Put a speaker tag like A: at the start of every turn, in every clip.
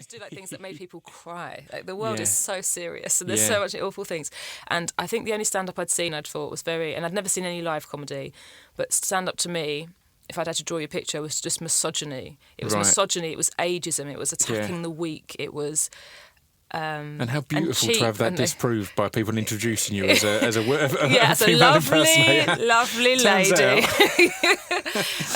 A: used to do like things that made people cry. Like the world is so serious and there's
B: Yeah.
A: so much awful things. And I think the only stand-up I'd seen I'd thought was very, and I'd never seen any live comedy, but stand-up to me, if I'd had to draw you a picture, was just misogyny. It was
B: Right.
A: misogyny, it was ageism, it was attacking the weak, it was...
B: and how beautiful
A: cheap,
B: to have that
A: and
B: disproved by people introducing you as a
A: yeah, as a
B: female impersonator.
A: lovely
B: Turns
A: lady.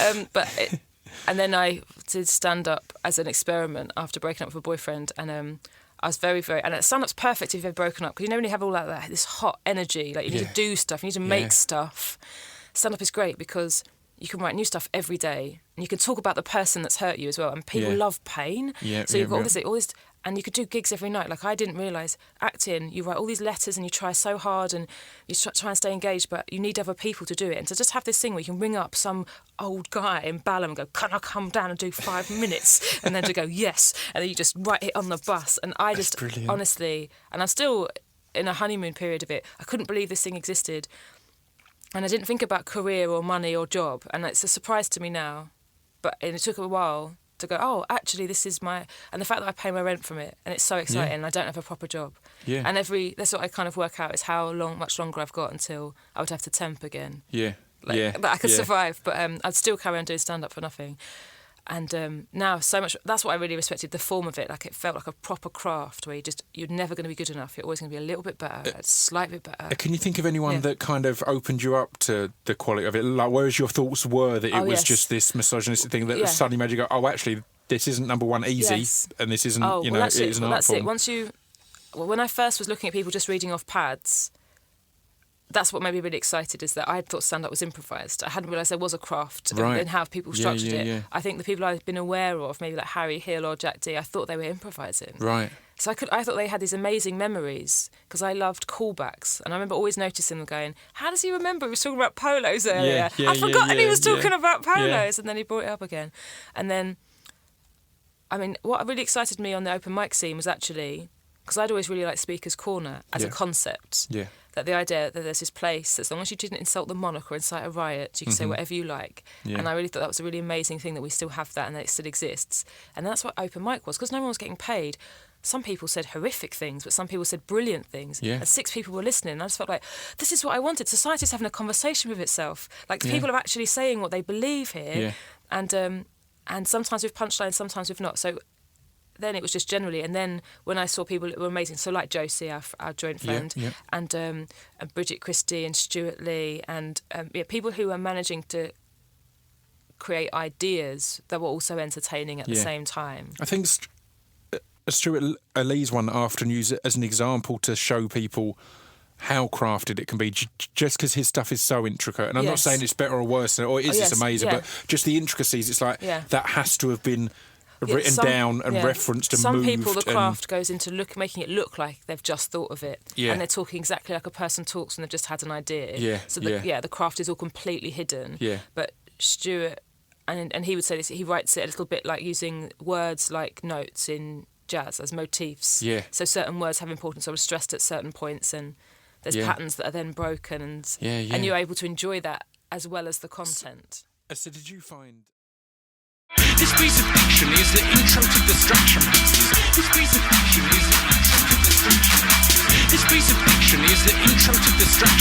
B: out.
A: And then I did stand-up as an experiment after breaking up with a boyfriend, and I was very, very... And stand-up's perfect if you've broken up, because you know when you have all that this hot energy, like you need to do stuff, you need to make stuff. Stand-up is great because you can write new stuff every day, and you can talk about the person that's hurt you as well, and people love pain. So you've got all this... And you could do gigs every night. Like, I didn't realise, acting, you write all these letters and you try so hard and you try and stay engaged, but you need other people to do it. And to just have this thing where you can ring up some old guy in Balham and go, can I come down and do 5 minutes? And then to go, yes. And then you just write it on the bus. And I just, honestly, and I'm still in a honeymoon period of it, I couldn't believe this thing existed. And I didn't think about career or money or job. And it's a surprise to me now. But it took a while to go, oh, actually, this is my... And the fact that I pay my rent from it, and it's so exciting, I don't have a proper job.
B: Yeah.
A: And that's what I kind of work out, is how much longer I've got until I would have to temp again.
B: Yeah.
A: That I could survive, but I'd still carry on doing stand-up for nothing. And now so much... That's what I really respected, the form of it. Like, it felt like a proper craft where you're never going to be good enough. You're always going to be a little bit better, a slight bit better.
B: Can you think of anyone that kind of opened you up to the quality of it? Like, whereas your thoughts were that it was just this misogynistic thing that suddenly made you go, oh, actually, this isn't number one easy, and this isn't, it isn't an art form.
A: That's it. When I first was looking at people just reading off pads, that's what made me really excited, is that I thought stand-up was improvised. I hadn't realised there was a craft in how people structured it.
B: Yeah.
A: I think the people I've been aware of, maybe like Harry Hill or Jack D, I thought they were improvising.
B: Right.
A: So I thought they had these amazing memories, because I loved callbacks. And I remember always noticing them going, how does he remember? He was talking about polos earlier. I'd forgotten he was talking about polos. And then he brought it up again. And then, I mean, what really excited me on the open mic scene was actually... Because I'd always really liked Speaker's Corner as a concept. Yeah. That the idea that there's this place, as long as you didn't insult the monarch or incite a riot, you could say whatever you like. Yeah. And I really thought that was a really amazing thing, that we still have that and that it still exists. And that's what open mic was, because no one was getting paid. Some people said horrific things, but some people said brilliant things. Yeah. And 6 people were listening. And I just felt like, this is what I wanted. Society's having a conversation with itself. Like, people are actually saying what they believe here. Yeah. And sometimes with punchlines, sometimes with not. So then it was just generally, and then when I saw people that were amazing, so like Josie, our joint friend, and Bridget Christie and Stuart Lee, and people who were managing to create ideas that were also entertaining at the same time.
B: I think Stuart Lee's one I often use it as an example to show people how crafted it can be, just because his stuff is so intricate. And I'm not saying it's better or worse, or is this amazing, but just the intricacies, it's like that has to have been written down and referenced and
A: some
B: moved.
A: Some people, the craft goes into making it look like they've just thought of it. Yeah. And they're talking exactly like a person talks when they've just had an idea. Yeah. So the craft is all completely hidden. Yeah. But Stuart, and he would say this, he writes it a little bit like using words like notes in jazz as motifs. Yeah. So certain words have importance or are stressed at certain points, and there's patterns that are then broken, and you're able to enjoy that as well as the content.
B: So did you find...
C: This piece of fiction is the intro to distraction pieces. This piece of fiction is the intro to distraction pieces. This piece of fiction is the intro to distraction